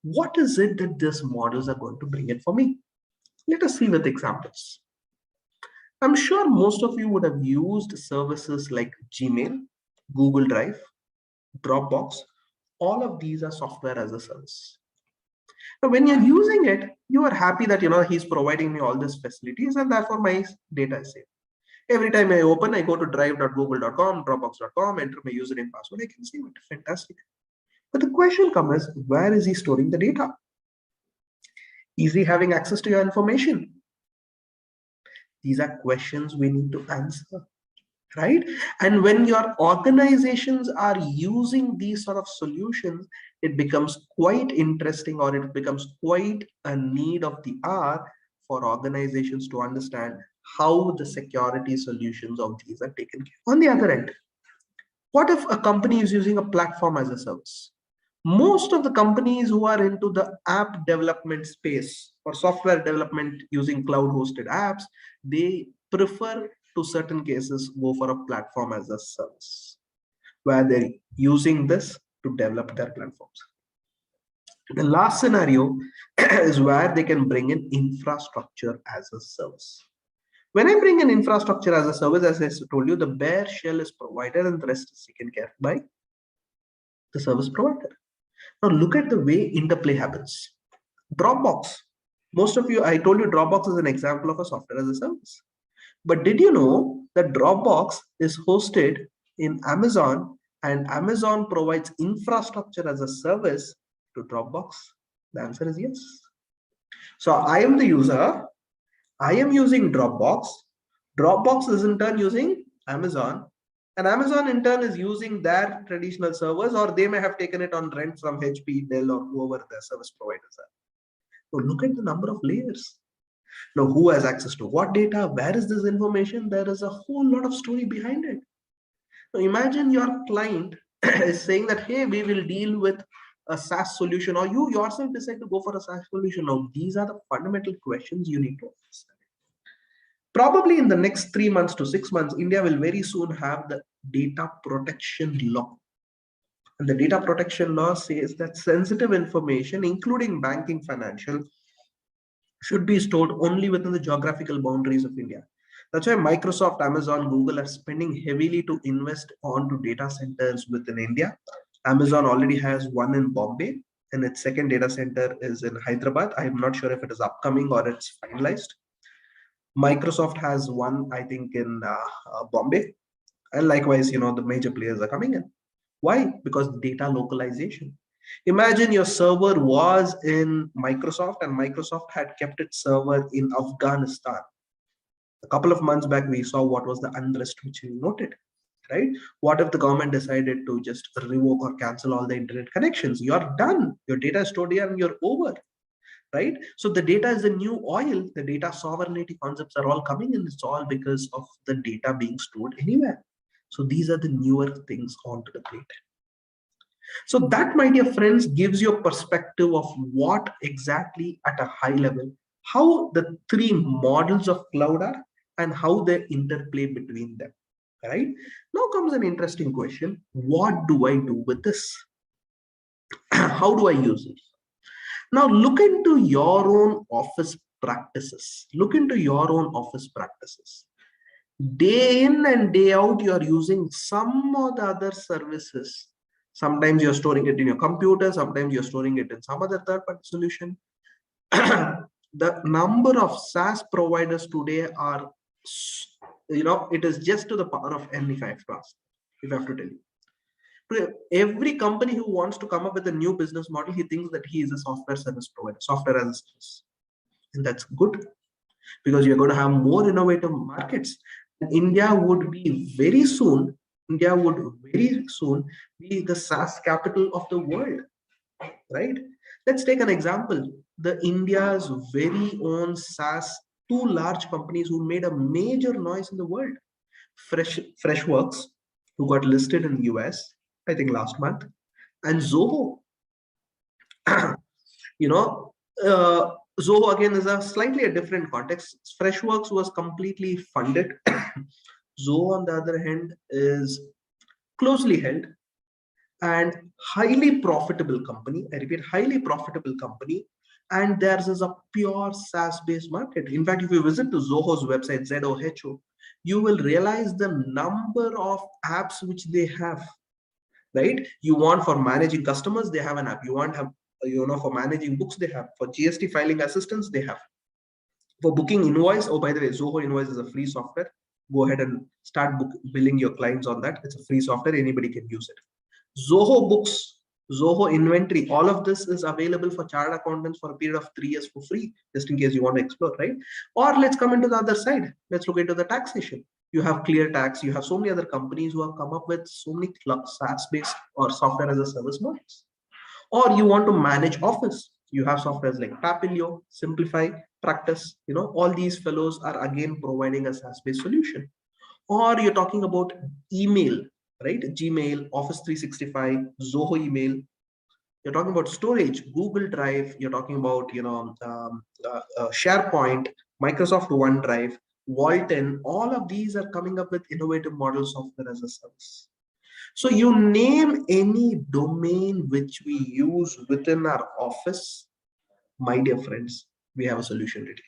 What is it that these models are going to bring in for me? Let us see with examples. I'm sure most of you would have used services like Gmail, Google Drive, Dropbox. All of these are software as a service. Now, when you're using it, you are happy that he's providing me all these facilities and therefore my data is safe. Every time I open, I go to drive.google.com, dropbox.com, enter my username, password, I can see it. Fantastic. But the question comes, where is he storing the data? Is he having access to your information? These are questions we need to answer, right? And when your organizations are using these sort of solutions, it becomes quite interesting, or it becomes quite a need of the hour for organizations to understand how the security solutions of these are taken care of. On the other end, what if a company is using a platform as a service? Most of the companies who are into the app development space or software development using cloud hosted apps, they prefer to certain cases go for a platform as a service where they're using this to develop their platforms. The last scenario is where they can bring in infrastructure as a service. When I bring in infrastructure as a service, as I told you, the bare shell is provided and the rest is taken care of by the service provider. Now look at the way interplay happens. Dropbox. Most of you, I told you Dropbox is an example of a software as a service. But did you know that Dropbox is hosted in Amazon and Amazon provides infrastructure as a service to Dropbox? The answer is yes. So I am the user. I am using Dropbox. Dropbox is in turn using Amazon. And Amazon in turn is using their traditional servers, or they may have taken it on rent from HP, Dell, or whoever their service providers are. So look at the number of layers. Now, who has access to what data? Where is this information? There is a whole lot of story behind it. Now, imagine your client is saying that, hey, we will deal with a SaaS solution, or you yourself decide to go for a SaaS solution. Now, these are the fundamental questions you need to ask. Probably in the next 3 months to 6 months, India will very soon have the data protection law. And the data protection law says that sensitive information, including banking, financial, should be stored only within the geographical boundaries of India. That's why Microsoft, Amazon, Google are spending heavily to invest onto data centers within India. Amazon already has one in Bombay, and its second data center is in Hyderabad. I am not sure if it is upcoming or it's finalized. Microsoft has one, I think, in Bombay, and likewise, the major players are coming in. Why? Because data localization. Imagine your server was in Microsoft and Microsoft had kept its server in Afghanistan. A couple of months back, we saw what was the unrest which we noted, right? What if the government decided to just revoke or cancel all the internet connections? You're done. Your data is stored here and you're over. Right? So the data is the new oil. The data sovereignty concepts are all coming in. It's all because of the data being stored anywhere. So these are the newer things onto the plate. So that, my dear friends, gives you a perspective of what exactly at a high level, how the three models of cloud are and how they interplay between them. Right? Now comes an interesting question. What do I do with this? How do I use it? Now look into your own office practices. Look into your own office practices. Day in and day out, you are using some or the other services. Sometimes you're storing it in your computer. Sometimes you're storing it in some other third-party solution. The number of SaaS providers today are, it is just to the power of n if I have to ask, if I have to tell you. Every company who wants to come up with a new business model, he thinks that he is a software service provider, software as a service. And that's good, because you're going to have more innovative markets. And India would very soon be the SaaS capital of the world, right? Let's take an example. The India's very own SaaS, two large companies who made a major noise in the world. Freshworks, who got listed in the US, I think last month, and Zoho. Zoho again is a slightly a different context. Freshworks was completely funded. Zoho, on the other hand, is closely held. and highly profitable company. I repeat, highly profitable company. And theirs is a pure SaaS based market. In fact, if you visit to Zoho's website, ZOHO, you will realize the number of apps which they have, right? You want for managing customers, they have an app. You want have, for managing books, they have. For GST filing assistance, they have. For booking invoice, oh, by the way, Zoho Invoice is a free software. Go ahead and start billing your clients on that. It's a free software. Anybody can use it. Zoho Books, Zoho Inventory, all of this is available for chartered accountants for a period of 3 years for free, just in case you want to explore, right? Or let's come into the other side. Let's look into the taxation. You have Clear Tax. You have so many other companies who have come up with so many SaaS-based or software as a service models. Or you want to manage Office. You have softwares like Papilio, Simplify, Practice. All these fellows are again providing a SaaS-based solution. Or you're talking about email, right? Gmail, Office 365, Zoho email. You're talking about storage, Google Drive. You're talking about SharePoint, Microsoft OneDrive, Walton. All of these are coming up with innovative model software as a service. So you name any domain which we use within our office, my dear friends, we have a solution ready.